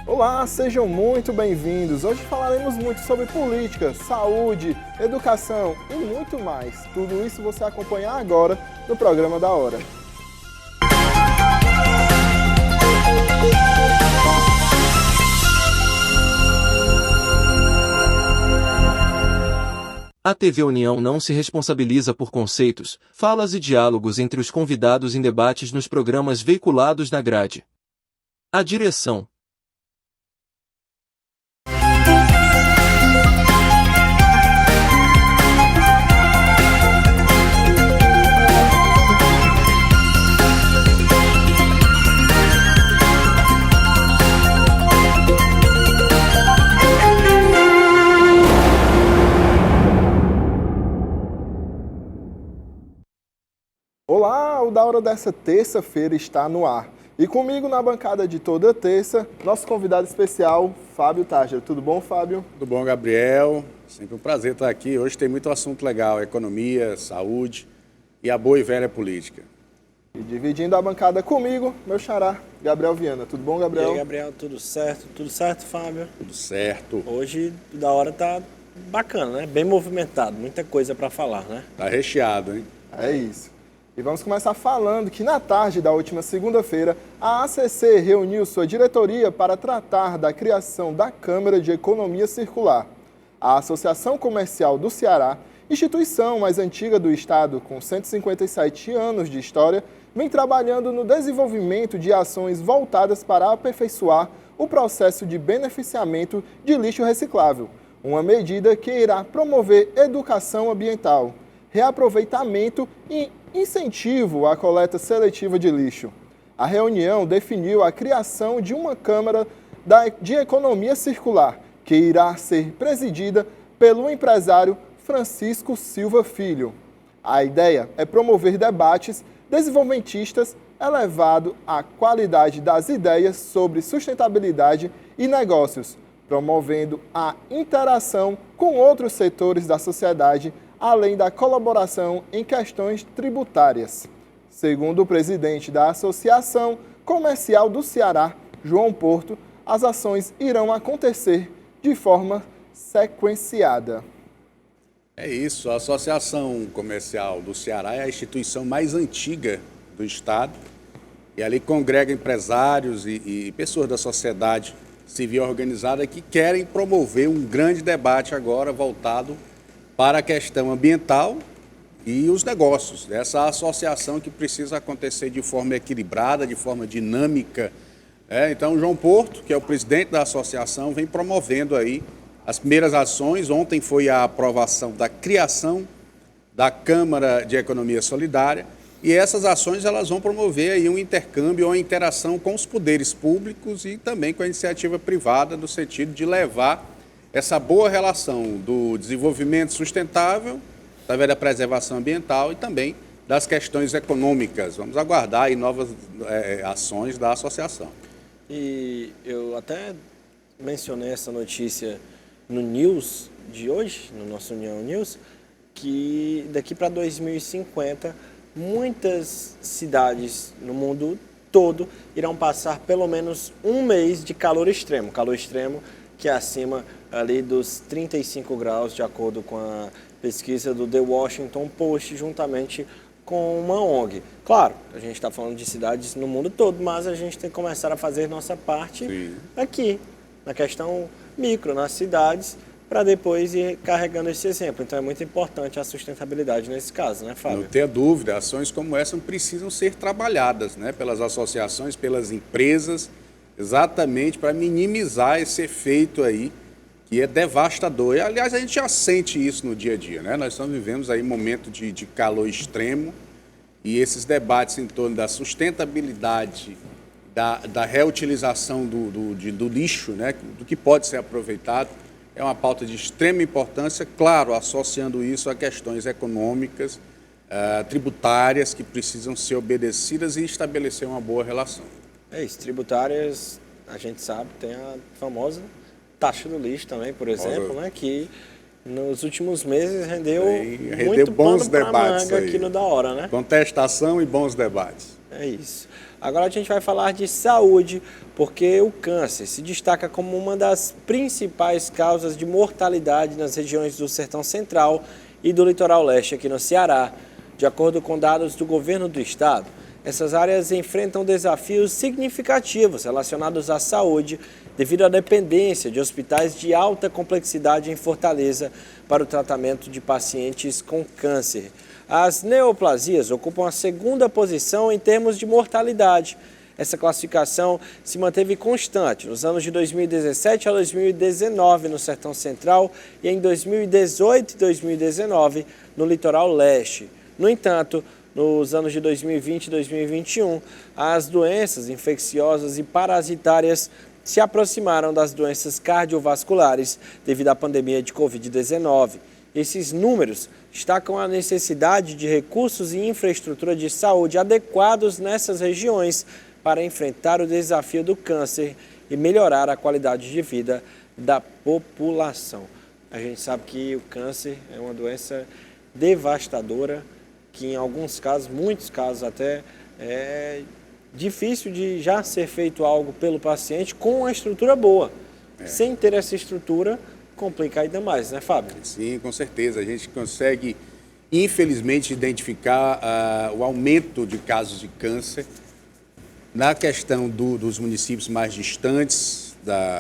Olá, sejam muito bem-vindos. Hoje falaremos muito sobre política, saúde, educação e muito mais. Tudo isso você acompanha agora no programa da Hora. A TV União não se responsabiliza por conceitos, falas e diálogos entre os convidados em debates nos programas veiculados na grade. A direção. Olá, o da Hora dessa terça-feira está no ar. E comigo na bancada de toda terça, nosso convidado especial, Fábio Tágera. Tudo bom, Fábio? Tudo bom, Gabriel? Sempre um prazer estar aqui. Hoje tem muito assunto legal, economia, saúde e a boa e velha política. E dividindo a bancada comigo, meu xará, Gabriel Viana. Tudo bom, Gabriel? E aí, Gabriel, tudo certo? Tudo certo, Fábio? Tudo certo. Hoje, o da hora tá bacana, né? Bem movimentado, muita coisa para falar, né? Tá recheado, hein? É isso. E vamos começar falando que na tarde da última segunda-feira, a ACC reuniu sua diretoria para tratar da criação da Câmara de Economia Circular. A Associação Comercial do Ceará, instituição mais antiga do estado com 157 anos de história, vem trabalhando no desenvolvimento de ações voltadas para aperfeiçoar o processo de beneficiamento de lixo reciclável, uma medida que irá promover educação ambiental, reaproveitamento e incentivo à coleta seletiva de lixo. A reunião definiu a criação de uma Câmara de Economia Circular, que irá ser presidida pelo empresário Francisco Silva Filho. A ideia é promover debates desenvolvimentistas elevado à qualidade das ideias sobre sustentabilidade e negócios, promovendo a interação com outros setores da sociedade, além da colaboração em questões tributárias. Segundo o presidente da Associação Comercial do Ceará, João Porto, as ações irão acontecer de forma sequenciada. É isso, a Associação Comercial do Ceará é a instituição mais antiga do estado e ali congrega empresários e pessoas da sociedade civil organizada que querem promover um grande debate agora voltado para a questão ambiental e os negócios. Essa associação que precisa acontecer de forma equilibrada, de forma dinâmica. Então, João Porto, que é o presidente da associação, vem promovendo aí as primeiras ações. Ontem foi a aprovação da criação da Câmara de Economia Solidária e essas ações elas vão promover aí um intercâmbio, uma interação com os poderes públicos e também com a iniciativa privada no sentido de levar essa boa relação do desenvolvimento sustentável, através da preservação ambiental e também das questões econômicas. Vamos aguardar aí novas ações da associação. E eu até mencionei essa notícia no News de hoje, no nosso União News, que daqui para 2050, muitas cidades no mundo todo irão passar pelo menos um mês de calor extremo. Calor extremo que é acima ali dos 35 graus, de acordo com a pesquisa do The Washington Post, juntamente com uma ONG. Claro, a gente está falando de cidades no mundo todo, mas a gente tem que começar a fazer nossa parte aqui, na questão micro, nas cidades, para depois ir carregando esse exemplo. Então é muito importante a sustentabilidade nesse caso, né, Fábio? Não tenha dúvida, ações como essa precisam ser trabalhadas, né, pelas associações, pelas empresas, exatamente para minimizar esse efeito aí, que é devastador. E, aliás, a gente já sente isso no dia a dia, né? Nós estamos vivendo aí um momento de calor extremo e esses debates em torno da sustentabilidade, da reutilização do lixo, né? Do que pode ser aproveitado, é uma pauta de extrema importância, claro, associando isso a questões econômicas, tributárias, que precisam ser obedecidas e estabelecer uma boa relação. É isso, tributárias, a gente sabe, tem a famosa taxa do lixo também, por exemplo, né, que nos últimos meses rendeu muito bons pano para debates manga aqui no Da Hora, né? Contestação e bons debates. É isso. Agora a gente vai falar de saúde, porque o câncer se destaca como uma das principais causas de mortalidade nas regiões do Sertão Central e do Litoral Leste aqui no Ceará. De acordo com dados do governo do estado, essas áreas enfrentam desafios significativos relacionados à saúde devido à dependência de hospitais de alta complexidade em Fortaleza para o tratamento de pacientes com câncer. As neoplasias ocupam a segunda posição em termos de mortalidade. Essa classificação se manteve constante nos anos de 2017 a 2019 no Sertão Central e em 2018 e 2019 no Litoral Leste. No entanto, nos anos de 2020 e 2021, as doenças infecciosas e parasitárias se aproximaram das doenças cardiovasculares devido à pandemia de Covid-19. Esses números destacam a necessidade de recursos e infraestrutura de saúde adequados nessas regiões para enfrentar o desafio do câncer e melhorar a qualidade de vida da população. A gente sabe que o câncer é uma doença devastadora, que em alguns casos, muitos casos até, é difícil de já ser feito algo pelo paciente com uma estrutura boa. Sem ter essa estrutura, complica ainda mais, né, Fábio? Sim, com certeza. A gente consegue, infelizmente, identificar o aumento de casos de câncer na questão dos municípios mais distantes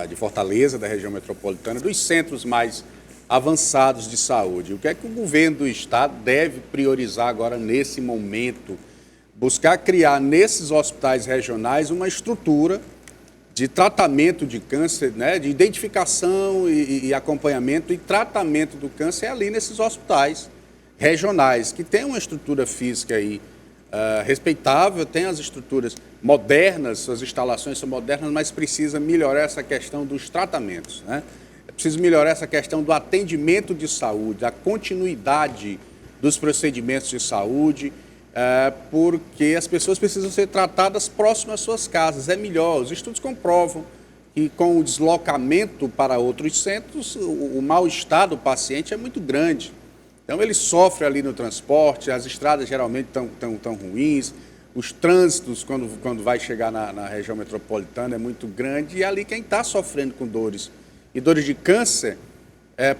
de Fortaleza, da região metropolitana, dos centros mais avançados de saúde. O que é que o governo do estado deve priorizar agora nesse momento? Buscar criar nesses hospitais regionais uma estrutura de tratamento de câncer, né, de identificação e acompanhamento e tratamento do câncer ali nesses hospitais regionais, que tem uma estrutura física aí respeitável, tem as estruturas modernas, suas instalações são modernas, mas precisa melhorar essa questão dos tratamentos, né? É preciso melhorar essa questão do atendimento de saúde, da continuidade dos procedimentos de saúde, porque as pessoas precisam ser tratadas próximas às suas casas. É melhor, os estudos comprovam que com o deslocamento para outros centros, o mal-estar do paciente é muito grande. Então ele sofre ali no transporte, as estradas geralmente estão ruins, os trânsitos, quando vai chegar na região metropolitana, é muito grande, e ali quem está sofrendo com dores e dores de câncer,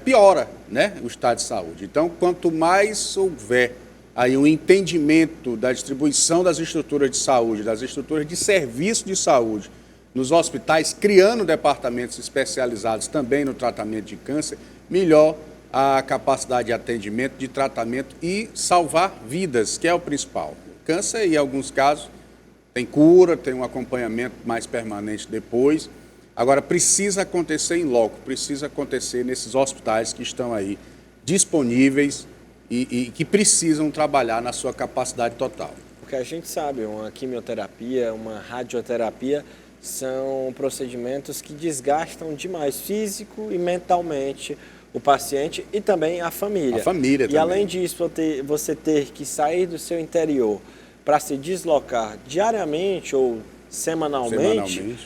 piora, né, o estado de saúde. Então, quanto mais houver aí um entendimento da distribuição das estruturas de saúde, das estruturas de serviço de saúde nos hospitais, criando departamentos especializados também no tratamento de câncer, melhor a capacidade de atendimento, de tratamento e salvar vidas, que é o principal. O câncer, em alguns casos, tem cura, tem um acompanhamento mais permanente depois. Agora, precisa acontecer em loco, precisa acontecer nesses hospitais que estão aí disponíveis e que precisam trabalhar na sua capacidade total. Porque a gente sabe, uma quimioterapia, uma radioterapia, são procedimentos que desgastam demais físico e mentalmente o paciente e também a família. A família também. E além disso, você ter que sair do seu interior para se deslocar diariamente ou semanalmente,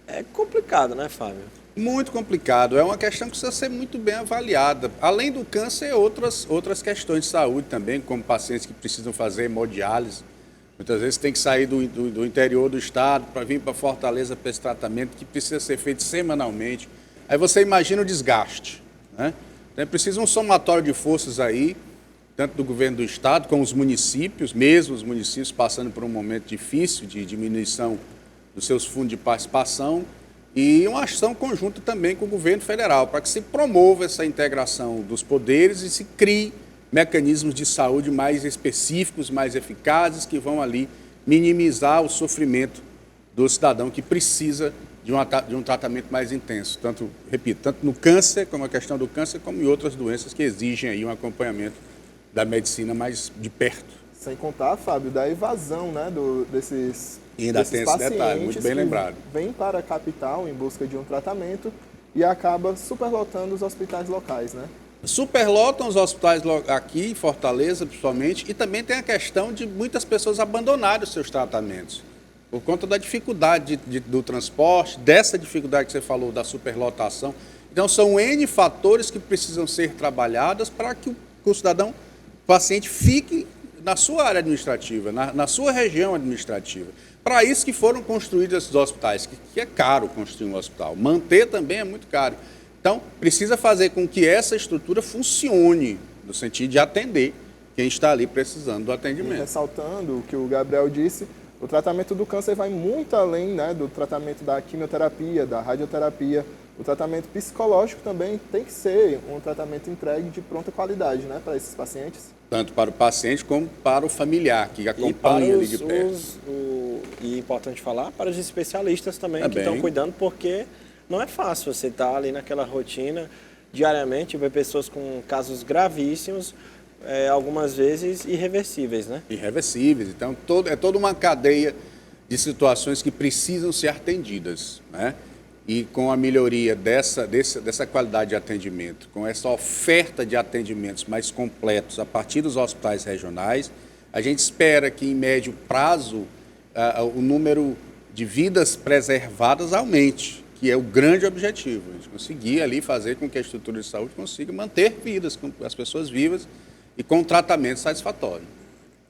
é complicado, né, Fábio? Muito complicado. É uma questão que precisa ser muito bem avaliada. Além do câncer, outras questões de saúde também, como pacientes que precisam fazer hemodiálise. Muitas vezes tem que sair do interior do estado para vir para Fortaleza para esse tratamento que precisa ser feito semanalmente. Aí você imagina o desgaste, né? Então é preciso um somatório de forças aí, tanto do governo do estado como os municípios, mesmo os municípios passando por um momento difícil de diminuição dos seus fundos de participação, e uma ação conjunta também com o governo federal, para que se promova essa integração dos poderes e se crie mecanismos de saúde mais específicos, mais eficazes, que vão ali minimizar o sofrimento do cidadão que precisa de um tratamento mais intenso. Tanto no câncer, como a questão do câncer, como em outras doenças que exigem aí um acompanhamento da medicina mais de perto. Sem contar, Fábio, da evasão, né, desses E ainda tem esse detalhe, muito bem lembrado. Vem para a capital em busca de um tratamento e acaba superlotando os hospitais locais, né? Superlotam os hospitais aqui em Fortaleza, principalmente, e também tem a questão de muitas pessoas abandonarem os seus tratamentos, por conta da dificuldade do transporte, dessa dificuldade que você falou, da superlotação. Então, são N fatores que precisam ser trabalhados para que o cidadão, o paciente, fique na sua área administrativa, na sua região administrativa. Para isso que foram construídos esses hospitais, que é caro construir um hospital. Manter também é muito caro. Então, precisa fazer com que essa estrutura funcione, no sentido de atender quem está ali precisando do atendimento. E ressaltando o que o Gabriel disse, o tratamento do câncer vai muito além, né, do tratamento da quimioterapia, da radioterapia. O tratamento psicológico também tem que ser um tratamento entregue de pronta qualidade, né, para esses pacientes. Tanto para o paciente como para o familiar, que acompanha ali de perto. E é importante falar para os especialistas também que estão cuidando, porque não é fácil você estar ali naquela rotina diariamente, ver pessoas com casos gravíssimos, algumas vezes irreversíveis, né? Irreversíveis. Então, é toda uma cadeia de situações que precisam ser atendidas, né? E com a melhoria dessa qualidade de atendimento, com essa oferta de atendimentos mais completos a partir dos hospitais regionais, a gente espera que, em médio prazo, o número de vidas preservadas aumente, que é o grande objetivo. A gente conseguir ali fazer com que a estrutura de saúde consiga manter vidas, com as pessoas vivas e com tratamento satisfatório.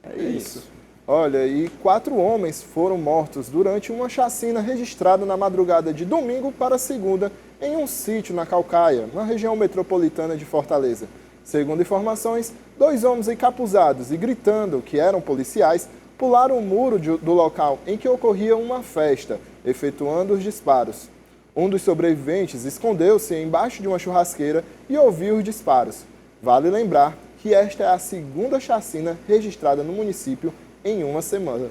É isso. Olha, e 4 homens foram mortos durante uma chacina registrada na madrugada de domingo para segunda em um sítio na Caucaia, na região metropolitana de Fortaleza. Segundo informações, 2 homens encapuzados e gritando que eram policiais pularam o muro do local em que ocorria uma festa, efetuando os disparos. Um dos sobreviventes escondeu-se embaixo de uma churrasqueira e ouviu os disparos. Vale lembrar que esta é a segunda chacina registrada no município em uma semana.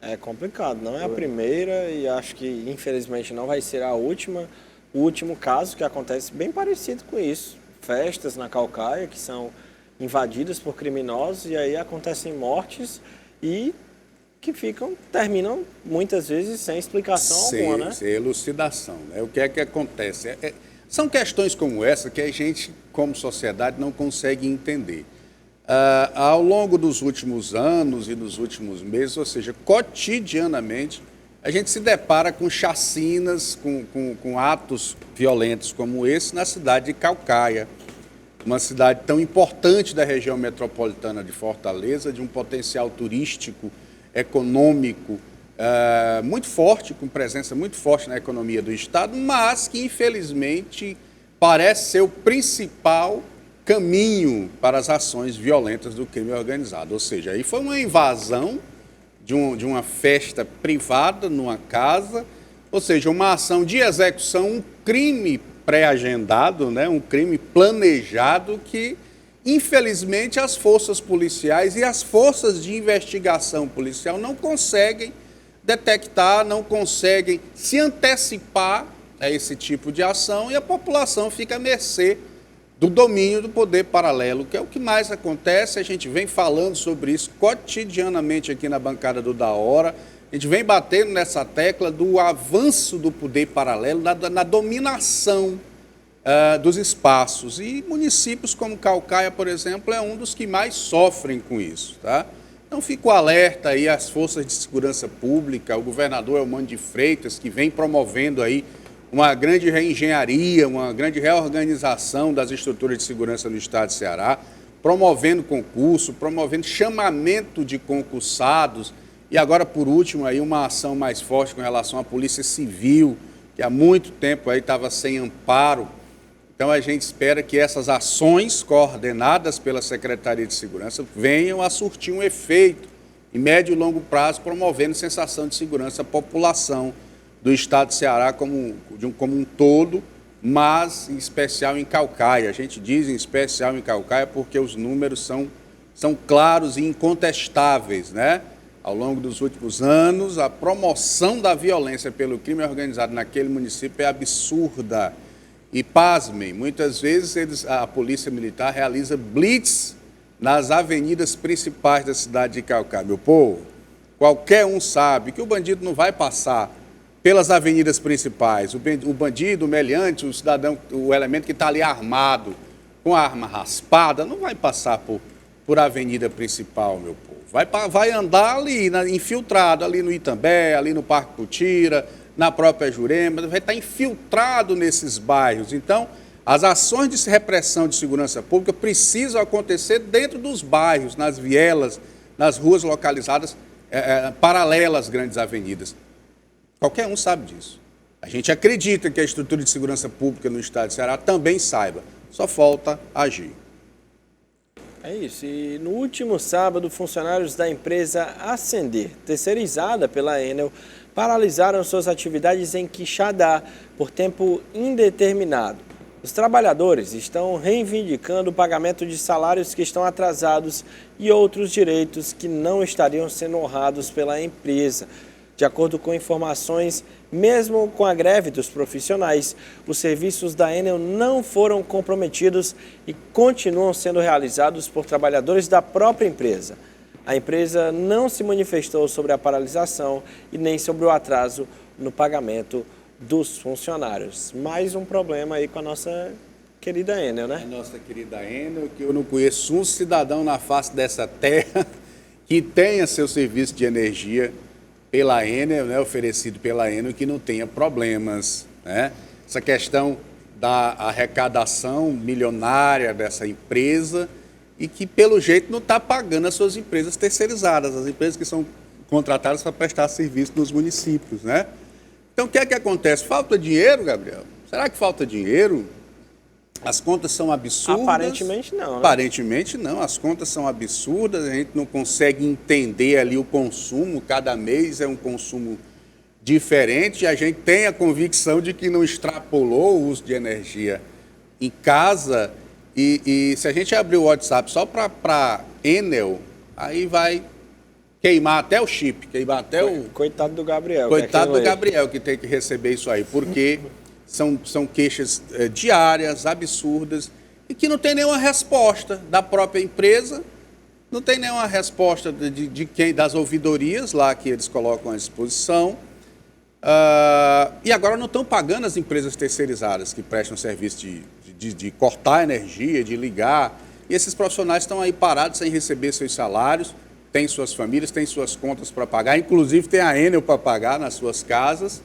É complicado, não é a primeira e acho que infelizmente não vai ser a última. O último caso que acontece bem parecido com isso. Festas na Caucaia que são invadidas por criminosos e aí acontecem mortes e que terminam muitas vezes sem explicação alguma, né? Sem elucidação, né? O que é que acontece? São questões como essa que a gente, como sociedade, não consegue entender. Ao longo dos últimos anos e dos últimos meses, ou seja, cotidianamente, a gente se depara com chacinas, com atos violentos como esse na cidade de Caucaia, uma cidade tão importante da região metropolitana de Fortaleza, de um potencial turístico, econômico muito forte, com presença muito forte na economia do Estado, mas que, infelizmente, parece ser o principal caminho para as ações violentas do crime organizado. Ou seja, aí foi uma invasão de uma festa privada numa casa, ou seja, uma ação de execução, um crime pré-agendado, né? Um crime planejado que, infelizmente, as forças policiais e as forças de investigação policial não conseguem detectar, não conseguem se antecipar a esse tipo de ação e a população fica à mercê do domínio do poder paralelo, que é o que mais acontece. A gente vem falando sobre isso cotidianamente aqui na bancada do Da Hora, a gente vem batendo nessa tecla do avanço do poder paralelo, na dominação dos espaços. E municípios como Caucaia, por exemplo, é um dos que mais sofrem com isso, tá? Então, fico alerta aí às forças de segurança pública, o governador Elmano de Freitas, que vem promovendo aí uma grande reengenharia, uma grande reorganização das estruturas de segurança no estado de Ceará, promovendo concurso, promovendo chamamento de concursados e agora, por último, aí uma ação mais forte com relação à Polícia Civil, que há muito tempo aí estava sem amparo. Então, a gente espera que essas ações coordenadas pela Secretaria de Segurança venham a surtir um efeito em médio e longo prazo, promovendo sensação de segurança à população do estado de Ceará como um todo, mas em especial em Caucaia. A gente diz em especial em Caucaia porque os números são claros e incontestáveis, né? Ao longo dos últimos anos, a promoção da violência pelo crime organizado naquele município é absurda. E, pasmem, muitas vezes a Polícia Militar realiza blitz nas avenidas principais da cidade de Caucaia. Meu povo, qualquer um sabe que o bandido não vai passar pelas avenidas principais. O bandido, o meliante, o cidadão, o elemento que está ali armado, com a arma raspada, não vai passar por avenida principal, meu povo. Vai andar ali, infiltrado, ali no Itambé, ali no Parque Putira, na própria Jurema, vai estar infiltrado nesses bairros. Então, as ações de repressão de segurança pública precisam acontecer dentro dos bairros, nas vielas, nas ruas localizadas paralelas às grandes avenidas. Qualquer um sabe disso. A gente acredita que a estrutura de segurança pública no estado de Ceará também saiba, só falta agir. É isso. E no último sábado, funcionários da empresa Ascender, terceirizada pela Enel, paralisaram suas atividades em Quixadá por tempo indeterminado. Os trabalhadores estão reivindicando o pagamento de salários que estão atrasados e outros direitos que não estariam sendo honrados pela empresa. De acordo com informações, mesmo com a greve dos profissionais, os serviços da Enel não foram comprometidos e continuam sendo realizados por trabalhadores da própria empresa. A empresa não se manifestou sobre a paralisação e nem sobre o atraso no pagamento dos funcionários. Mais um problema aí com a nossa querida Enel, né? A nossa querida Enel, que eu não conheço um cidadão na face dessa terra que tenha seu serviço de energia pela Enel, né, oferecido pela Enel, que não tenha problemas, né? Essa questão da arrecadação milionária dessa empresa e que, pelo jeito, não está pagando as suas empresas terceirizadas, as empresas que são contratadas para prestar serviço nos municípios, né? Então, o que é que acontece? Falta dinheiro, Gabriel? Será que falta dinheiro? As contas são absurdas? Aparentemente não, né? Aparentemente não, as contas são absurdas, a gente não consegue entender ali o consumo, cada mês é um consumo diferente, e a gente tem a convicção de que não extrapolou o uso de energia em casa, e se a gente abrir o WhatsApp só para Enel, aí vai queimar até o chip, queimar até o... Coitado do Gabriel. Coitado do Gabriel que tem que receber isso aí, porque são queixas diárias, absurdas, e que não tem nenhuma resposta da própria empresa, não tem nenhuma resposta de quem, das ouvidorias lá que eles colocam à disposição, e agora não estão pagando as empresas terceirizadas que prestam serviço de cortar energia, de ligar, e esses profissionais estão aí parados sem receber seus salários, têm suas famílias, têm suas contas para pagar, inclusive tem a Enel para pagar nas suas casas,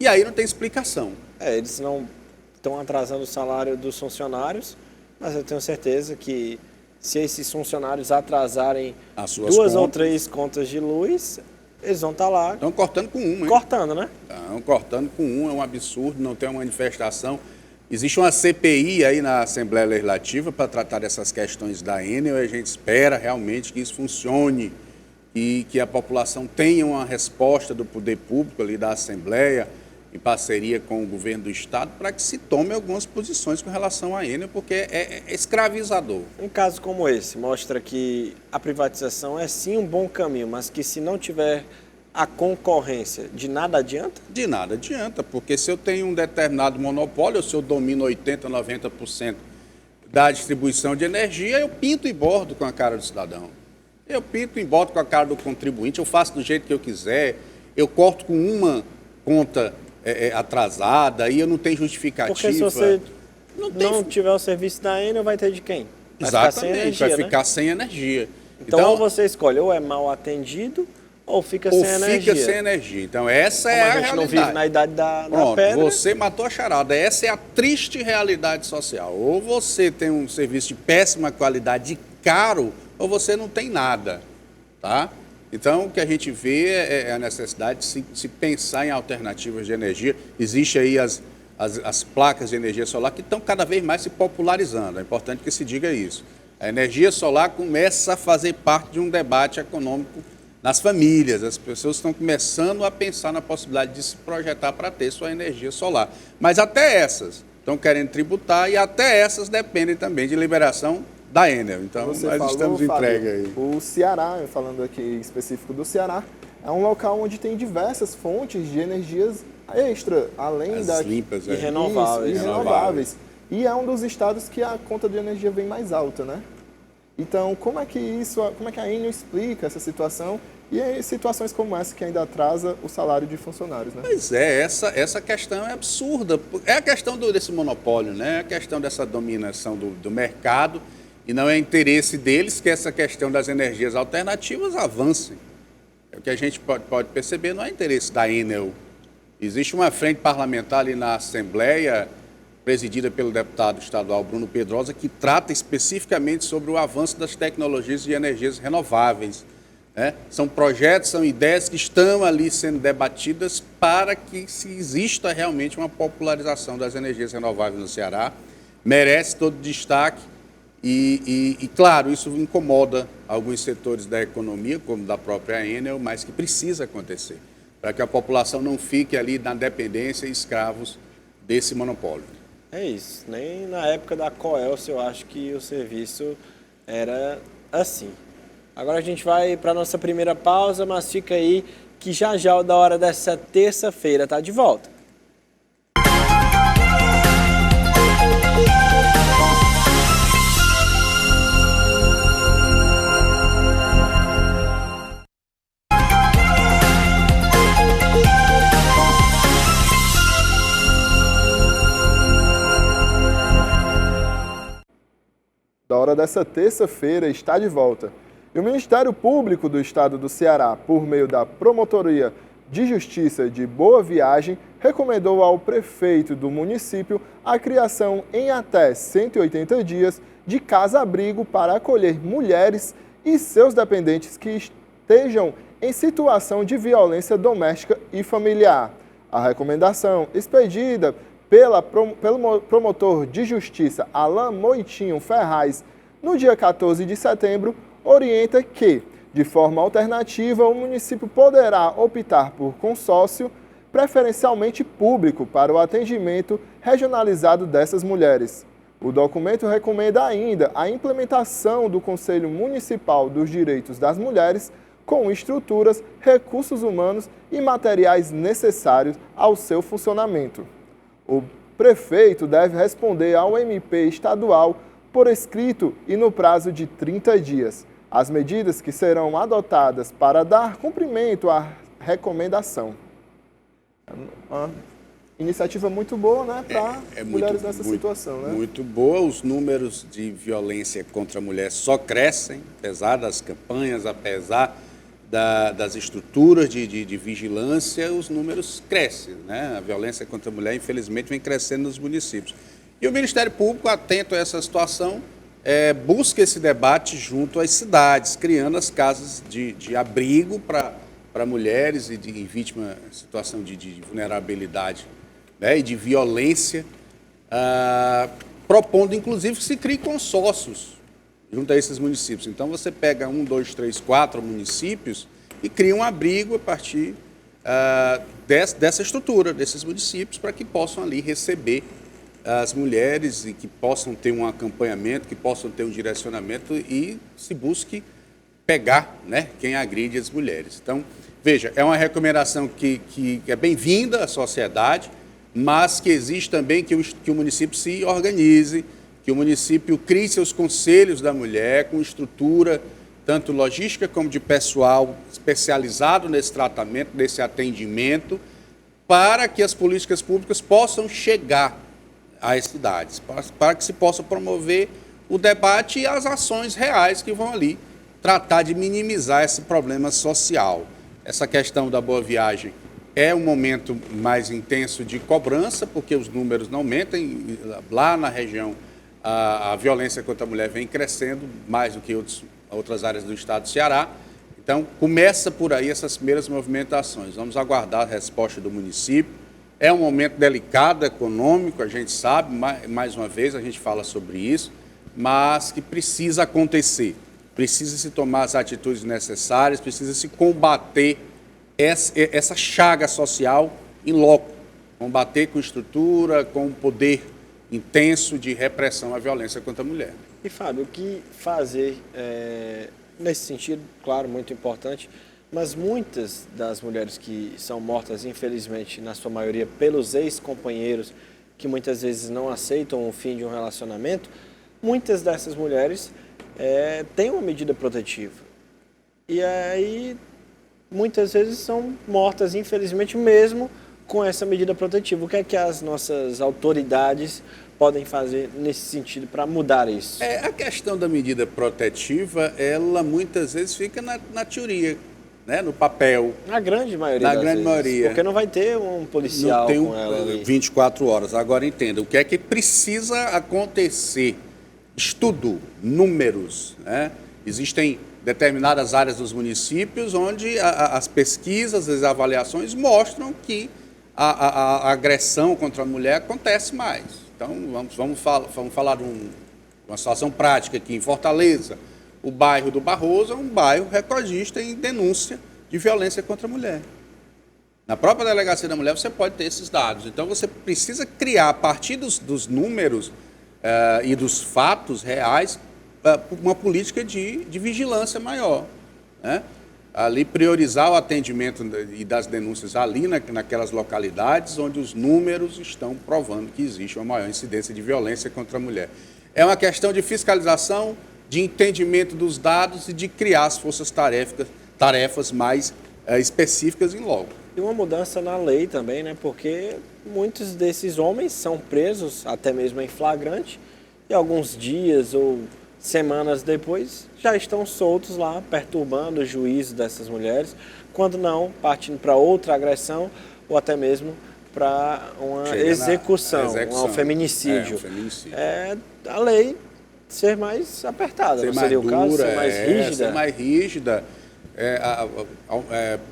e aí não tem explicação. Eles não estão atrasando o salário dos funcionários, mas eu tenho certeza que se esses funcionários atrasarem As suas duas ou contas. 3 contas de luz, eles vão estar lá Estão cortando com um, hein? cortando, né? Estão cortando com um, é um absurdo, não tem uma manifestação. Existe uma CPI aí na Assembleia Legislativa para tratar dessas questões da Enel, e a gente espera realmente que isso funcione e que a população tenha uma resposta do poder público ali da Assembleia, em parceria com o governo do Estado, para que se tome algumas posições com relação à Enel, porque é escravizador. Um caso como esse mostra que a privatização é sim um bom caminho, mas que se não tiver a concorrência, de nada adianta? De nada adianta, porque se eu tenho um determinado monopólio, ou se eu domino 80%, 90% da distribuição de energia, eu pinto e bordo com a cara do cidadão. Eu pinto e bordo com a cara do contribuinte, eu faço do jeito que eu quiser, eu corto com uma conta atrasada e eu não tenho justificativa. Porque se você não não tiver o serviço da Enel, vai ter de quem? Vai Exatamente, ficar sem energia, vai né? ficar sem energia. Então, ou você escolhe, ou é mal atendido, ou fica sem energia. Fica sem energia. Então, essa é Como a a gente não realidade. vive na idade da Pronto, pedra. você matou a charada. Essa é a triste realidade social. Ou você tem um serviço de péssima qualidade e caro, ou você não tem nada, tá? Então, o que a gente vê é a necessidade de se pensar em alternativas de energia. Existe aí as placas de energia solar que estão cada vez mais se popularizando. É importante que se diga isso. A energia solar começa a fazer parte de um debate econômico nas famílias. As pessoas estão começando a pensar na possibilidade de se projetar para ter sua energia solar. Mas até essas estão querendo tributar e até essas dependem também de liberação da Enel. Então, Você nós falou, estamos entregue aí. O Ceará, falando aqui específico do Ceará, é um local onde tem diversas fontes de energias extra, além As da... limpas, E renováveis. Isso, e renováveis. E é um dos estados que a conta de energia vem mais alta, né? Então, como é que a Enel explica essa situação e aí, situações como essa que ainda atrasa o salário de funcionários, né? Pois é, essa questão é absurda. É a questão desse monopólio, né? É a questão dessa dominação do mercado, e não é interesse deles que essa questão das energias alternativas avance. É o que a gente pode perceber, não é interesse da Enel. Existe uma frente parlamentar ali na Assembleia, presidida pelo deputado estadual Bruno Pedrosa, que trata especificamente sobre o avanço das tecnologias de energias renováveis. né? São projetos, são ideias que estão ali sendo debatidas para que se exista realmente uma popularização das energias renováveis no Ceará. Merece todo destaque e, claro, isso incomoda alguns setores da economia, como da própria Enel, mas que precisa acontecer, para que a população não fique ali na dependência e escravos desse monopólio. É isso. Nem na época da Coelce eu acho que o serviço era assim. Agora a gente vai para a nossa primeira pausa, mas fica aí que já o da hora dessa terça-feira está de volta. Da hora dessa terça-feira está de volta. E o Ministério Público do Estado do Ceará, por meio da Promotoria de Justiça de Boa Viagem, recomendou ao prefeito do município a criação em até 180 dias de casa-abrigo para acolher mulheres e seus dependentes que estejam em situação de violência doméstica e familiar. A recomendação, expedida pelo promotor de justiça Alain Moitinho Ferraz, no dia 14 de setembro, orienta que, de forma alternativa, o município poderá optar por consórcio, preferencialmente público, para o atendimento regionalizado dessas mulheres. O documento recomenda ainda a implementação do Conselho Municipal dos Direitos das Mulheres, com estruturas, recursos humanos e materiais necessários ao seu funcionamento. O prefeito deve responder ao MP estadual por escrito e no prazo de 30 dias. As medidas que serão adotadas para dar cumprimento à recomendação. Uma iniciativa muito boa, né, para mulheres nessa situação, né? Muito boa. Os números de violência contra a mulher só crescem, apesar das campanhas, apesar das estruturas de vigilância, os números crescem, né? A violência contra a mulher, infelizmente, vem crescendo nos municípios. E o Ministério Público, atento a essa situação, busca esse debate junto às cidades, criando as casas de abrigo para mulheres e de vítimas em situação de vulnerabilidade, né, e de violência, propondo, inclusive, que se crie consórcios junto a esses municípios. Então, você pega 1, 2, 3, 4 municípios e cria um abrigo a partir dessa estrutura, desses municípios, para que possam ali receber as mulheres e que possam ter um acompanhamento, que possam ter um direcionamento e se busque pegar, né, quem agride as mulheres. Então, veja, é uma recomendação que é bem-vinda à sociedade, mas que exige também que o município se organize, que o município crie seus conselhos da mulher com estrutura, tanto logística como de pessoal especializado nesse tratamento, nesse atendimento, para que as políticas públicas possam chegar às cidades, para que se possa promover o debate e as ações reais que vão ali tratar de minimizar esse problema social. Essa questão da Boa Viagem é um momento mais intenso de cobrança, porque os números não aumentam. Lá na região, a violência contra a mulher vem crescendo mais do que outras áreas do estado do Ceará. Então, começa por aí essas primeiras movimentações. Vamos aguardar a resposta do município. É um momento delicado, econômico, a gente sabe, mais uma vez a gente fala sobre isso, mas que precisa acontecer. Precisa se tomar as atitudes necessárias, precisa se combater essa chaga social em loco. Combater com estrutura, com poder intenso de repressão à violência contra a mulher. E, Fábio, o que fazer nesse sentido, claro, muito importante, mas muitas das mulheres que são mortas, infelizmente, na sua maioria, pelos ex-companheiros, que muitas vezes não aceitam o fim de um relacionamento, muitas dessas mulheres têm uma medida protetiva. E aí, muitas vezes são mortas, infelizmente, mesmo com essa medida protetiva. O que é que as nossas autoridades podem fazer nesse sentido para mudar isso? A questão da medida protetiva, ela muitas vezes fica na teoria, né, no papel. Na grande maioria das vezes. Maioria. Porque não vai ter um policial com ela ali. 24 horas. Agora, entenda, o que é que precisa acontecer? Estudo, números, né? Existem determinadas áreas dos municípios onde as pesquisas, as avaliações mostram que a agressão contra a mulher acontece mais. Então, vamos falar de uma situação prática aqui em Fortaleza. O bairro do Barroso é um bairro recordista em denúncia de violência contra a mulher. Na própria Delegacia da Mulher você pode ter esses dados. Então, você precisa criar, a partir dos números e dos fatos reais, uma política de vigilância maior, né? Ali priorizar o atendimento e das denúncias ali naquelas localidades onde os números estão provando que existe uma maior incidência de violência contra a mulher. É uma questão de fiscalização, de entendimento dos dados e de criar as forças-tarefas mais específicas em loco. E uma mudança na lei também, né? Porque muitos desses homens são presos, até mesmo em flagrante, e alguns dias ou semanas depois já estão soltos lá, perturbando o juízo dessas mulheres, quando não, partindo para outra agressão ou até mesmo para uma execução, um feminicídio. A lei ser mais apertada, não seria o caso? Ser mais rígida? Ser mais rígida,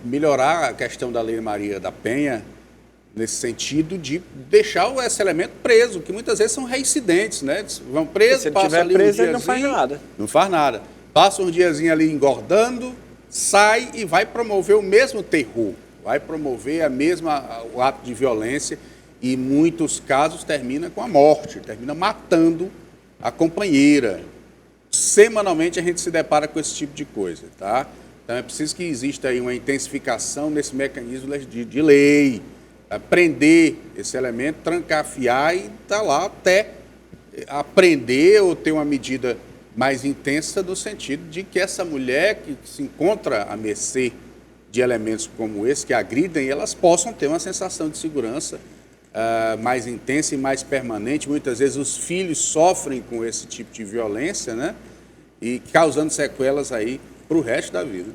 melhorar a questão da Lei Maria da Penha, nesse sentido de deixar esse elemento preso, que muitas vezes são reincidentes, né? Vão presos, se ele estiver preso, ele não faz nada. Não faz nada. Passa um diazinho ali engordando, sai e vai promover o mesmo terror, vai promover o ato de violência e, em muitos casos, termina com a morte, termina matando a companheira. Semanalmente a gente se depara com esse tipo de coisa, tá? Então é preciso que exista aí uma intensificação nesse mecanismo de lei, prender esse elemento, trancafiar e estar lá até aprender ou ter uma medida mais intensa no sentido de que essa mulher que se encontra à mercê de elementos como esse, que agridem, elas possam ter uma sensação de segurança mais intensa e mais permanente. Muitas vezes os filhos sofrem com esse tipo de violência, né? E causando sequelas aí para o resto da vida.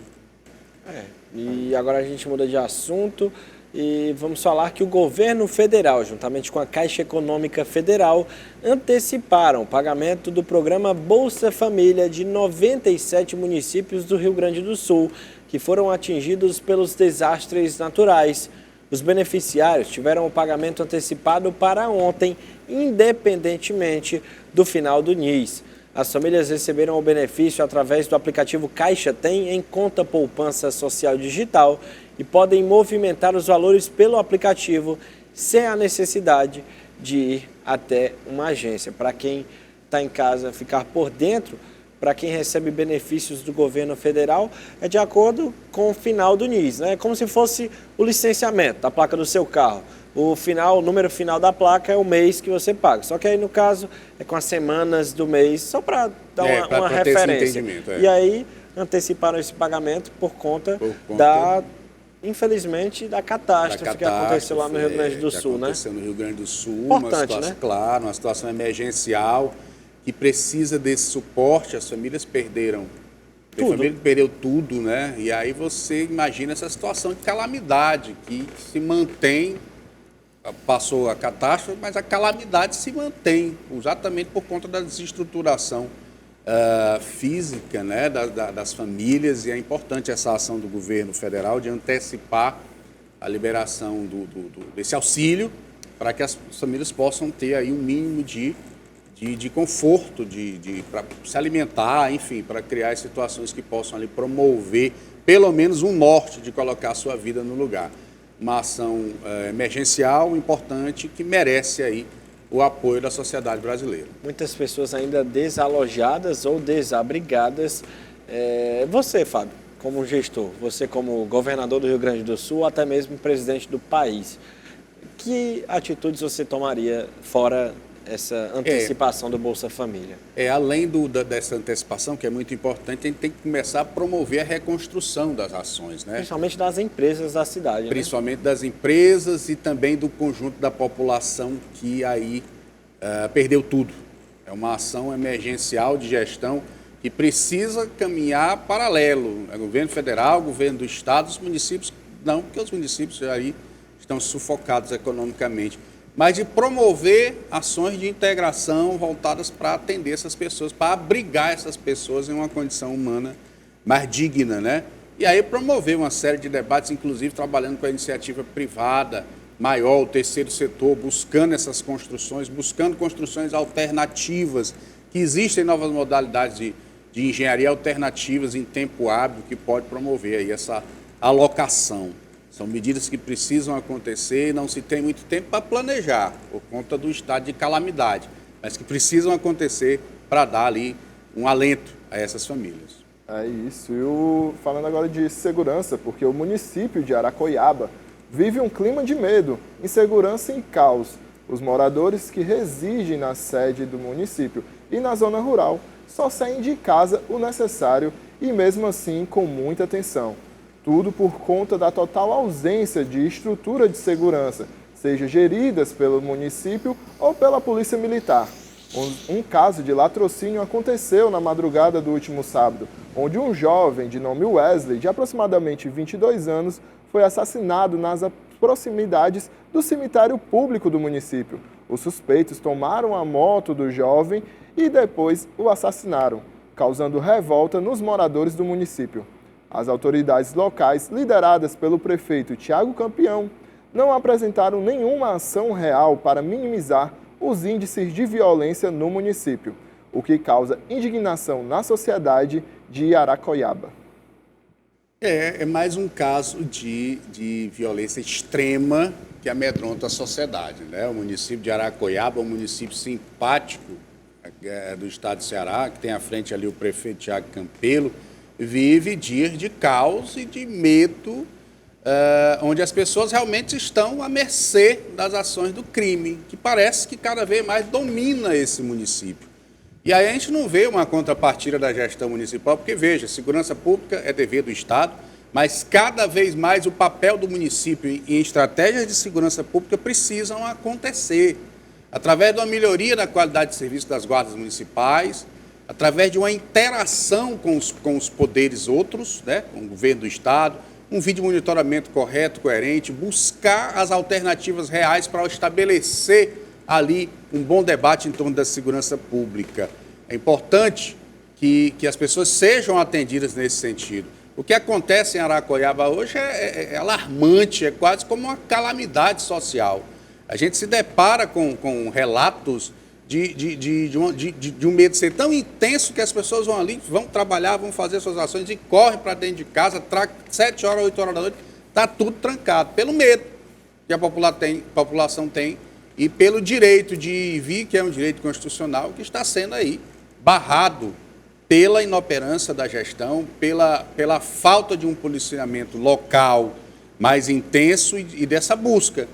E agora a gente muda de assunto e vamos falar que o governo federal, juntamente com a Caixa Econômica Federal, anteciparam o pagamento do programa Bolsa Família de 97 municípios do Rio Grande do Sul, que foram atingidos pelos desastres naturais. Os beneficiários tiveram o pagamento antecipado para ontem, independentemente do final do NIS. As famílias receberam o benefício através do aplicativo Caixa Tem em conta poupança social digital e podem movimentar os valores pelo aplicativo sem a necessidade de ir até uma agência. Para quem está em casa ficar por dentro, para quem recebe benefícios do governo federal, é de acordo com o final do NIS, né? É como se fosse o licenciamento da placa do seu carro. O número final da placa é o mês que você paga. Só que aí, no caso, é com as semanas do mês, só para dar uma referência. E aí, anteciparam esse pagamento por conta infelizmente, da catástrofe que aconteceu lá no Rio Grande do Sul, né? Aconteceu no Rio Grande do Sul, importante, uma situação, né? Claro, uma situação emergencial que precisa desse suporte. As famílias perderam. Tem família que perdeu tudo, né? E aí você imagina essa situação de calamidade que se mantém. Passou a catástrofe, mas a calamidade se mantém, exatamente por conta da desestruturação física, né, das famílias, e é importante essa ação do governo federal de antecipar a liberação desse auxílio para que as famílias possam ter aí um mínimo de conforto, para se alimentar, enfim, para criar situações que possam ali promover pelo menos um norte de colocar a sua vida no lugar. Uma ação emergencial importante que merece aí o apoio da sociedade brasileira. Muitas pessoas ainda desalojadas ou desabrigadas. Você, Fábio, como gestor, você como governador do Rio Grande do Sul, até mesmo presidente do país, que atitudes você tomaria fora essa antecipação do Bolsa Família? Além dessa antecipação, que é muito importante, a gente tem que começar a promover a reconstrução das ações, né? Principalmente das empresas da cidade, Principalmente das empresas e também do conjunto da população que aí perdeu tudo. É uma ação emergencial de gestão que precisa caminhar paralelo. O governo federal, o governo do estado, os municípios não, porque os municípios aí estão sufocados economicamente, mas de promover ações de integração voltadas para atender essas pessoas, para abrigar essas pessoas em uma condição humana mais digna, né? E aí promover uma série de debates, inclusive trabalhando com a iniciativa privada maior, o terceiro setor, buscando essas construções, buscando construções alternativas, que existem novas modalidades de engenharia alternativas em tempo hábil que pode promover aí essa alocação. São medidas que precisam acontecer e não se tem muito tempo para planejar, por conta do estado de calamidade, mas que precisam acontecer para dar ali um alento a essas famílias. É isso. E falando agora de segurança, porque o município de Aracoiaba vive um clima de medo, insegurança e caos. Os moradores que residem na sede do município e na zona rural só saem de casa o necessário e mesmo assim com muita tensão. Tudo por conta da total ausência de estrutura de segurança, seja geridas pelo município ou pela polícia militar. Um caso de latrocínio aconteceu na madrugada do último sábado, onde um jovem de nome Wesley, de aproximadamente 22 anos, foi assassinado nas proximidades do cemitério público do município. Os suspeitos tomaram a moto do jovem e depois o assassinaram, causando revolta nos moradores do município. As autoridades locais, lideradas pelo prefeito Tiago Campião, não apresentaram nenhuma ação real para minimizar os índices de violência no município, o que causa indignação na sociedade de Aracoiaba. É mais um caso de violência extrema que amedronta a sociedade, né? O município de Aracoiaba é um município simpático do estado do Ceará, que tem à frente ali o prefeito Tiago Campelo, vive dias de caos e de medo, onde as pessoas realmente estão à mercê das ações do crime, que parece que cada vez mais domina esse município. E aí a gente não vê uma contrapartida da gestão municipal, porque, veja, segurança pública é dever do Estado, mas cada vez mais o papel do município em estratégias de segurança pública precisam acontecer, através de uma melhoria na qualidade de serviço das guardas municipais, através de uma interação com os poderes outros, né, com o governo do Estado, um vídeo monitoramento correto, coerente, buscar as alternativas reais para estabelecer ali um bom debate em torno da segurança pública. É importante que as pessoas sejam atendidas nesse sentido. O que acontece em Aracoiaba hoje é alarmante, é quase como uma calamidade social. A gente se depara com relatos de um medo ser tão intenso que as pessoas vão ali, vão trabalhar, vão fazer suas ações e correm para dentro de casa, 7 horas, 8 horas da noite, está tudo trancado, pelo medo que a população tem e pelo direito de vir, que é um direito constitucional, que está sendo aí barrado pela inoperância da gestão, pela falta de um policiamento local mais intenso e dessa busca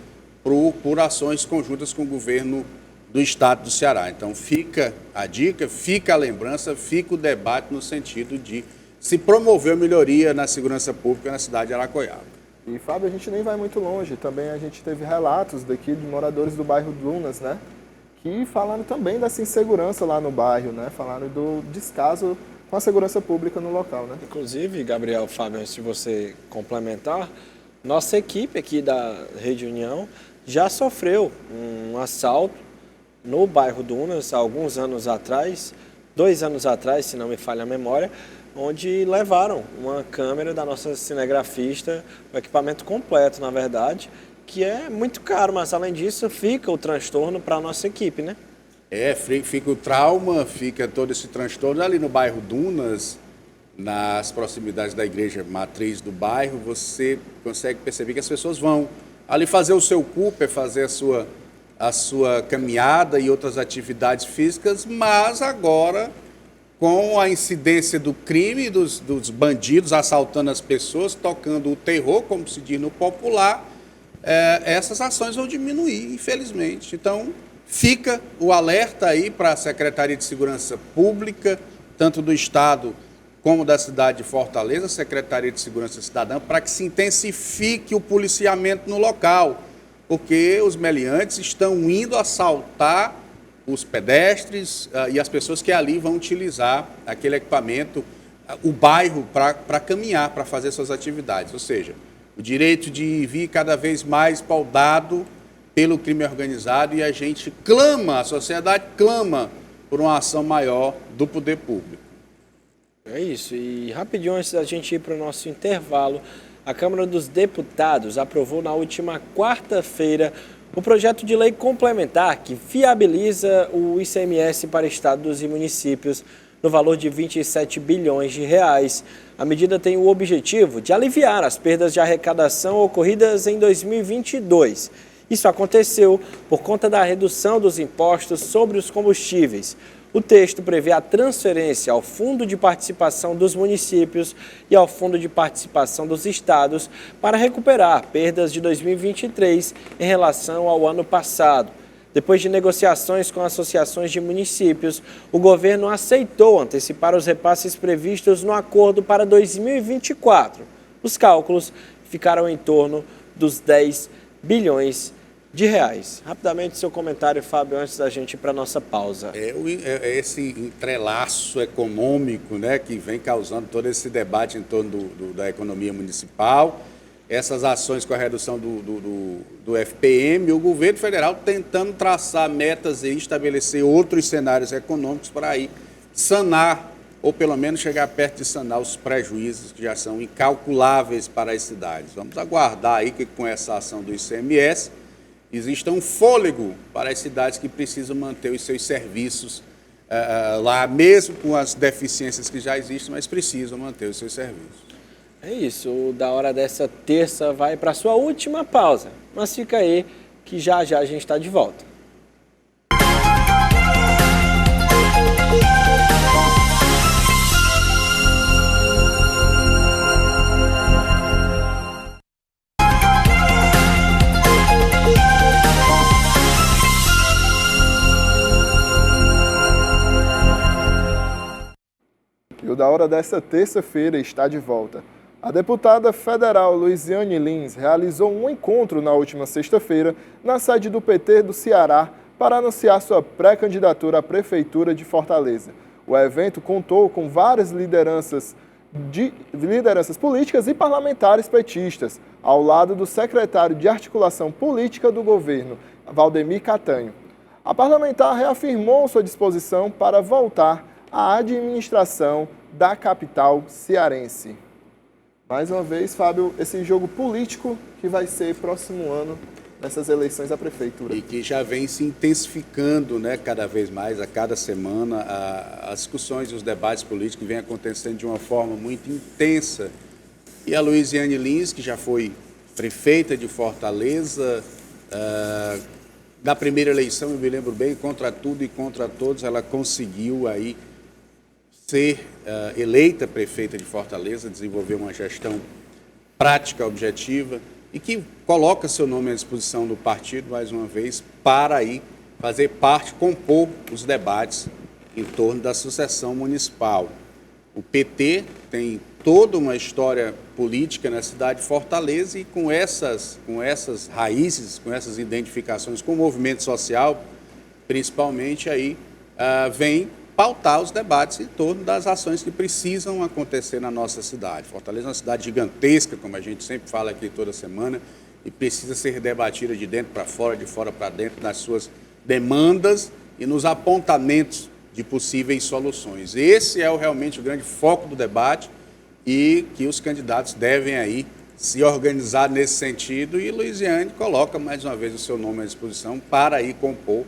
por ações conjuntas com o governo do Estado do Ceará. Então, fica a dica, fica a lembrança, fica o debate no sentido de se promover a melhoria na segurança pública na cidade de Aracoiaba. E, Fábio, a gente nem vai muito longe. Também a gente teve relatos daqui de moradores do bairro Dunas, né? Que falaram também dessa insegurança lá no bairro, né? Falaram do descaso com a segurança pública no local, né? Inclusive, Gabriel, Fábio, antes de você complementar, nossa equipe aqui da Rede União já sofreu um assalto no bairro Dunas, há alguns anos atrás, 2 anos atrás, se não me falha a memória, onde levaram uma câmera da nossa cinegrafista, o equipamento completo, na verdade, que é muito caro, mas além disso fica o transtorno para a nossa equipe, né? Fica o trauma, fica todo esse transtorno. Ali no bairro Dunas, nas proximidades da igreja matriz do bairro, você consegue perceber que as pessoas vão ali fazer o seu Cooper, fazer a sua caminhada e outras atividades físicas, mas agora, com a incidência do crime, dos bandidos assaltando as pessoas, tocando o terror, como se diz no popular, essas ações vão diminuir, infelizmente. Então, fica o alerta aí para a Secretaria de Segurança Pública, tanto do Estado como da cidade de Fortaleza, Secretaria de Segurança Cidadã, para que se intensifique o policiamento no local, porque os meliantes estão indo assaltar os pedestres e as pessoas que ali vão utilizar aquele equipamento, o bairro, para caminhar, para fazer suas atividades. Ou seja, o direito de vir cada vez mais pautado pelo crime organizado, e a gente clama, a sociedade clama por uma ação maior do poder público. É isso. E rapidinho, antes da gente ir para o nosso intervalo, a Câmara dos Deputados aprovou na última quarta-feira o projeto de lei complementar que viabiliza o ICMS para estados e municípios no valor de 27 bilhões de reais. A medida tem o objetivo de aliviar as perdas de arrecadação ocorridas em 2022. Isso aconteceu por conta da redução dos impostos sobre os combustíveis. O texto prevê a transferência ao Fundo de Participação dos Municípios e ao Fundo de Participação dos Estados para recuperar perdas de 2023 em relação ao ano passado. Depois de negociações com associações de municípios, o governo aceitou antecipar os repasses previstos no acordo para 2024. Os cálculos ficaram em torno dos 10 bilhões de reais. Rapidamente, seu comentário, Fábio, antes da gente ir para a nossa pausa. É esse entrelaço econômico, né, que vem causando todo esse debate em torno da economia municipal, essas ações com a redução do FPM, o governo federal tentando traçar metas e estabelecer outros cenários econômicos para aí sanar, ou pelo menos chegar perto de sanar os prejuízos que já são incalculáveis para as cidades. Vamos aguardar aí que com essa ação do ICMS exista um fôlego para as cidades que precisam manter os seus serviços lá, mesmo com as deficiências que já existem, mas precisam manter os seus serviços. É isso, o Da Hora dessa terça vai para a sua última pausa, mas fica aí que já já a gente está de volta. E o Da Hora dessa terça-feira está de volta. A deputada federal Luiziane Lins realizou um encontro na última sexta-feira na sede do PT do Ceará para anunciar sua pré-candidatura à Prefeitura de Fortaleza. O evento contou com várias lideranças políticas e parlamentares petistas, ao lado do secretário de Articulação Política do governo, Valdemir Catanho. A parlamentar reafirmou sua disposição para voltar à administração da capital cearense. Mais uma vez, Fábio, esse jogo político que vai ser próximo ano nessas eleições à prefeitura. E que já vem se intensificando, né, cada vez mais, a cada semana, as discussões e os debates políticos vêm acontecendo de uma forma muito intensa. E a Luiziane Lins, que já foi prefeita de Fortaleza, da primeira eleição, eu me lembro bem, contra tudo e contra todos, ela conseguiu aí ser eleita prefeita de Fortaleza, desenvolver uma gestão prática, objetiva, e que coloca seu nome à disposição do partido, mais uma vez, para aí fazer parte, compor os debates em torno da sucessão municipal. O PT tem toda uma história política na cidade de Fortaleza e com essas raízes, com essas identificações com o movimento social, principalmente aí, vem pautar os debates em torno das ações que precisam acontecer na nossa cidade. Fortaleza é uma cidade gigantesca, como a gente sempre fala aqui toda semana, e precisa ser debatida de dentro para fora, de fora para dentro, nas suas demandas e nos apontamentos de possíveis soluções. Esse é realmente o grande foco do debate e que os candidatos devem aí se organizar nesse sentido, e Luiziane coloca mais uma vez o seu nome à disposição para aí compor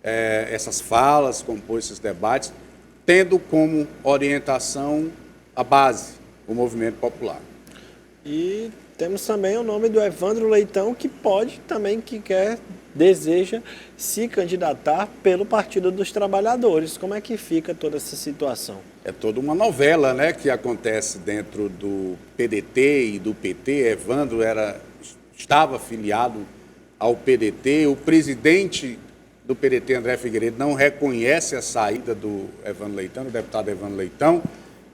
essas falas, compor esses debates, tendo como orientação a base, o movimento popular. E temos também o nome do Evandro Leitão, que pode também, deseja se candidatar pelo Partido dos Trabalhadores. Como é que fica toda essa situação? É toda uma novela, né, que acontece dentro do PDT e do PT. Evandro estava afiliado ao PDT, o presidente do PDT, André Figueiredo, não reconhece a saída do Evandro Leitão, do deputado Evandro Leitão,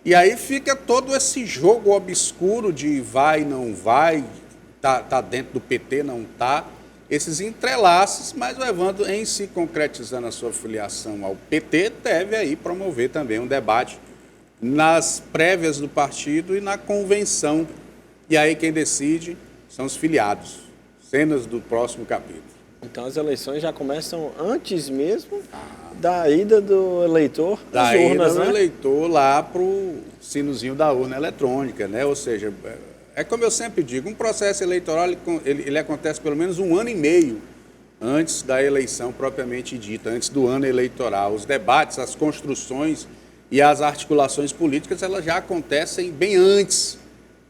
e aí fica todo esse jogo obscuro de vai, não vai, tá dentro do PT, não tá, esses entrelaços, mas o Evandro, em se concretizando a sua filiação ao PT, deve aí promover também um debate nas prévias do partido e na convenção, e aí quem decide são os filiados, cenas do próximo capítulo. Então as eleições já começam antes mesmo da ida do eleitor às Da urnas, ida do né? eleitor lá para o sinozinho da urna eletrônica, né? Ou seja, é como eu sempre digo, um processo eleitoral ele acontece pelo menos 1 ano e meio antes da eleição propriamente dita, antes do ano eleitoral. Os debates, as construções e as articulações políticas, elas já acontecem bem antes.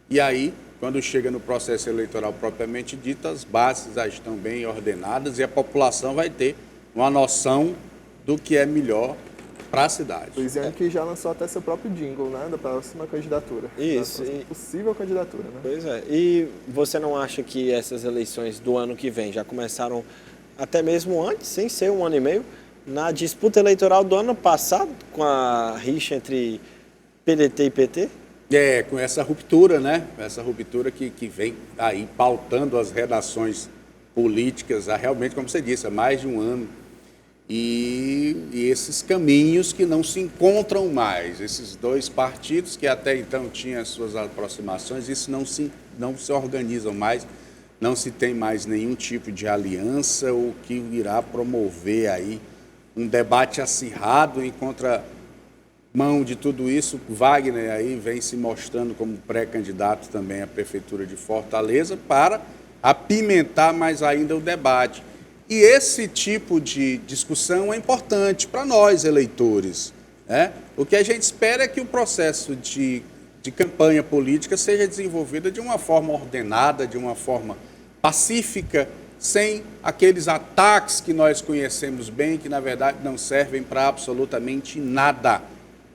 E aí, quando chega no processo eleitoral propriamente dito, as bases já estão bem ordenadas e a população vai ter uma noção do que é melhor para a cidade. Luiziane que já lançou até seu próprio jingle, né, da próxima candidatura. Isso, Da possível candidatura, né? Pois é. E você não acha que essas eleições do ano que vem já começaram até mesmo antes, sem ser 1 ano e meio, na disputa eleitoral do ano passado, com a rixa entre PDT e PT? Com essa ruptura, né? Essa ruptura que vem aí pautando as redações políticas há realmente, como você disse, há mais de 1 ano. E esses caminhos que não se encontram mais, esses dois partidos que até então tinham as suas aproximações, isso não se organizam mais, não se tem mais nenhum tipo de aliança, o que irá promover aí um debate acirrado em contramão de tudo isso. Wagner aí vem se mostrando como pré-candidato também à Prefeitura de Fortaleza para apimentar mais ainda o debate. E esse tipo de discussão é importante para nós, eleitores, né? O que a gente espera é que o processo de campanha política seja desenvolvido de uma forma ordenada, de uma forma pacífica, sem aqueles ataques que nós conhecemos bem, que na verdade não servem para absolutamente nada.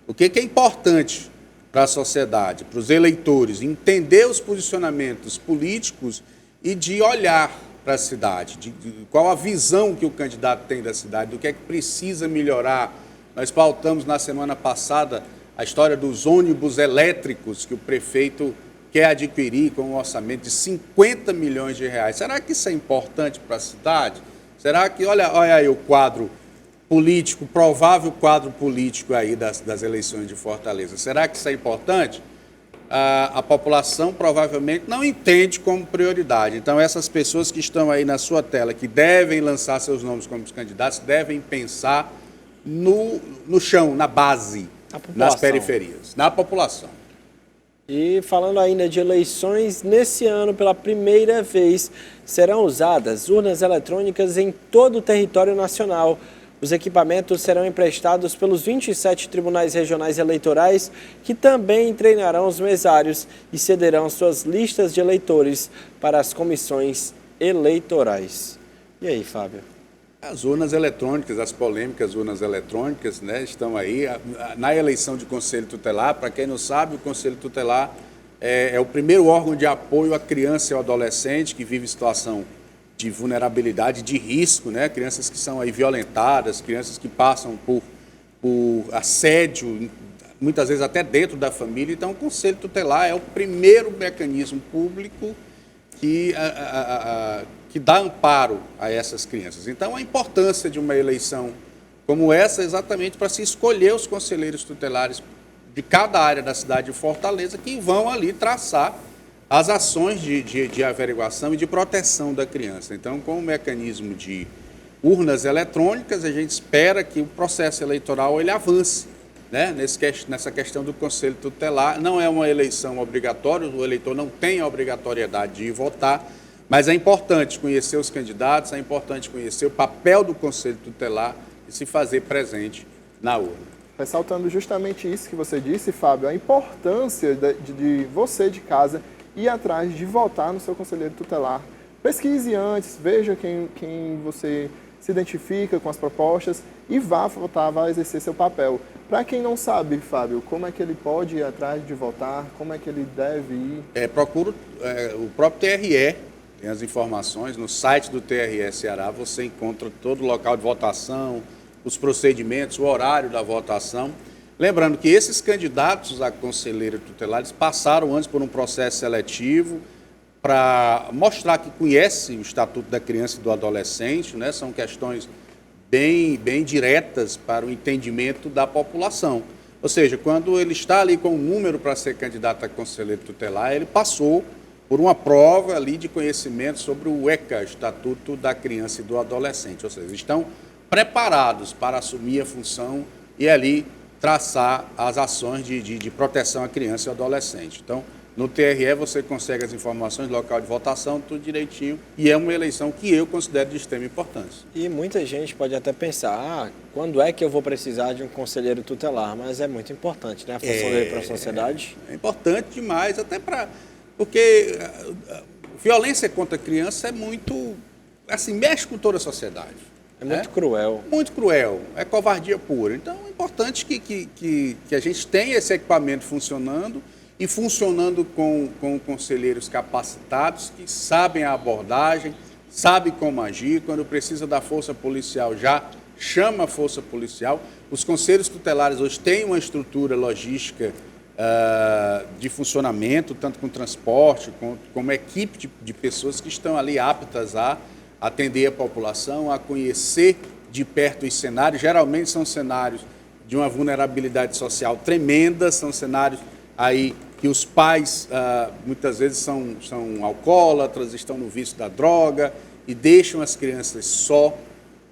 O que é importante para a sociedade, para os eleitores, entender os posicionamentos políticos e de olhar para a cidade, de qual a visão que o candidato tem da cidade, do que é que precisa melhorar. Nós pautamos na semana passada a história dos ônibus elétricos que o prefeito quer adquirir com um orçamento de 50 milhões de reais. Será que isso é importante para a cidade? Será que, olha aí o quadro político, provável quadro político aí das eleições de Fortaleza, será que isso é importante? A população provavelmente não entende como prioridade. Então, essas pessoas que estão aí na sua tela, que devem lançar seus nomes como candidatos, devem pensar no chão, na base, nas periferias, na população. E falando ainda de eleições, nesse ano, pela primeira vez, serão usadas urnas eletrônicas em todo o território nacional. Os equipamentos serão emprestados pelos 27 tribunais regionais eleitorais, que também treinarão os mesários e cederão suas listas de eleitores para as comissões eleitorais. E aí, Fábio? As urnas eletrônicas, as polêmicas urnas eletrônicas, né, estão aí. Na eleição de Conselho Tutelar, para quem não sabe, o Conselho Tutelar é o primeiro órgão de apoio à criança e ao adolescente que vive situação de vulnerabilidade, de risco, né? Crianças que são aí violentadas, crianças que passam por assédio, muitas vezes até dentro da família. Então, o Conselho Tutelar é o primeiro mecanismo público que dá amparo a essas crianças. Então, a importância de uma eleição como essa é exatamente para se escolher os conselheiros tutelares de cada área da cidade de Fortaleza que vão ali traçar as ações de averiguação e de proteção da criança. Então, com o mecanismo de urnas eletrônicas, a gente espera que o processo eleitoral ele avance, né? Nessa questão do Conselho Tutelar. Não é uma eleição obrigatória, o eleitor não tem a obrigatoriedade de ir votar, mas é importante conhecer os candidatos, é importante conhecer o papel do Conselho Tutelar e se fazer presente na urna. Ressaltando justamente isso que você disse, Fábio, a importância de você de casa ir atrás de votar no seu conselheiro tutelar. Pesquise antes, veja quem você se identifica com as propostas e vá votar, vá exercer seu papel. Para quem não sabe, Fábio, como é que ele pode ir atrás de votar, como é que ele deve ir? Procura o próprio TRE, tem as informações, no site do TRE Ceará você encontra todo o local de votação, os procedimentos, o horário da votação. Lembrando que esses candidatos a conselheiro tutelar eles passaram antes por um processo seletivo para mostrar que conhecem o Estatuto da Criança e do Adolescente, né? São questões bem diretas para o entendimento da população. Ou seja, quando ele está ali com um número para ser candidato a conselheiro tutelar, ele passou por uma prova ali de conhecimento sobre o ECA, Estatuto da Criança e do Adolescente, ou seja, estão preparados para assumir a função e ali traçar as ações de proteção à criança e ao adolescente. Então, no TRE você consegue as informações do local de votação, tudo direitinho, e é uma eleição que eu considero de extrema importância. E muita gente pode até pensar, quando é que eu vou precisar de um conselheiro tutelar? Mas é muito importante, né? A função dele para a sociedade. É importante demais, até porque violência contra a criança é muito, assim, mexe com toda a sociedade. É muito cruel. Muito cruel, é covardia pura. Então é importante que a gente tenha esse equipamento funcionando e funcionando com conselheiros capacitados que sabem a abordagem, sabem como agir. Quando precisa da força policial, já chama a força policial. Os conselhos tutelares hoje têm uma estrutura logística de funcionamento, tanto com transporte, como equipe de pessoas que estão ali aptas a atender a população, a conhecer de perto os cenários. Geralmente são cenários de uma vulnerabilidade social tremenda, são cenários aí que os pais muitas vezes são alcoólatras, estão no vício da droga e deixam as crianças só,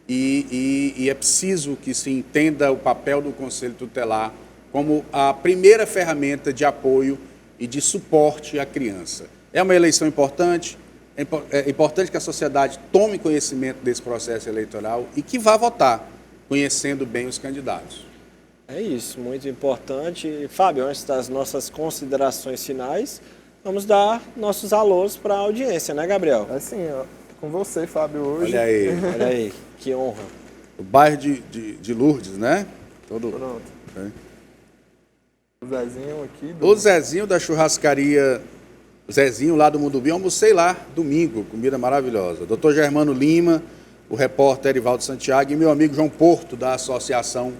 e é preciso que se entenda o papel do Conselho Tutelar como a primeira ferramenta de apoio e de suporte à criança. É uma eleição importante, é importante que a sociedade tome conhecimento desse processo eleitoral e que vá votar, conhecendo bem os candidatos. É isso, muito importante. Fábio, antes das nossas considerações finais, vamos dar nossos alôs para a audiência, né, Gabriel? É assim, ó, com você, Fábio, hoje. Olha aí. Olha aí, que honra. O bairro de Lourdes, né? Pronto. É. O Zezinho aqui. O Zezinho da churrascaria, o Zezinho lá do Mundo Bem, almocei lá domingo, comida maravilhosa. Dr. Germano Lima, o repórter Erivaldo Santiago e meu amigo João Porto, da Associação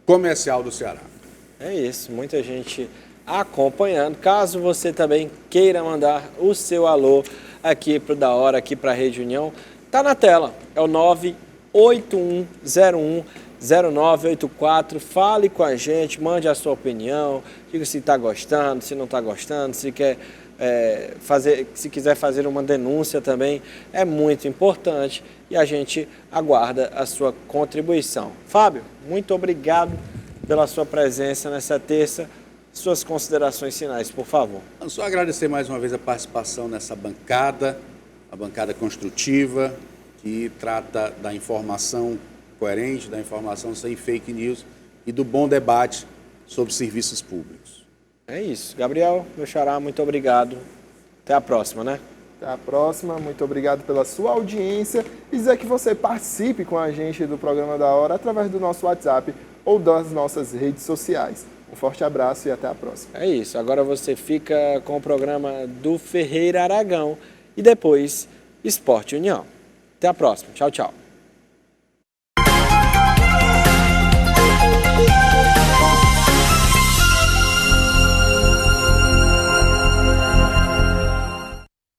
Comercial do Ceará. É isso, muita gente acompanhando. Caso você também queira mandar o seu alô aqui para o Da Hora, aqui para a Rede União, tá na tela, é o 981010984. Fale com a gente, mande a sua opinião, diga se está gostando, se não está gostando, se quer se quiser fazer uma denúncia também, é muito importante e a gente aguarda a sua contribuição. Fábio, muito obrigado pela sua presença nessa terça. Suas considerações finais, por favor. Só agradecer mais uma vez a participação nessa bancada, a bancada construtiva, que trata da informação coerente, da informação sem fake news e do bom debate sobre serviços públicos. É isso. Gabriel, meu xará, muito obrigado. Até a próxima, né? Até a próxima. Muito obrigado pela sua audiência. E dizer que você participe com a gente do programa Da Hora através do nosso WhatsApp ou das nossas redes sociais. Um forte abraço e até a próxima. É isso. Agora você fica com o programa do Ferreira Aragão e depois Esporte União. Até a próxima. Tchau, tchau.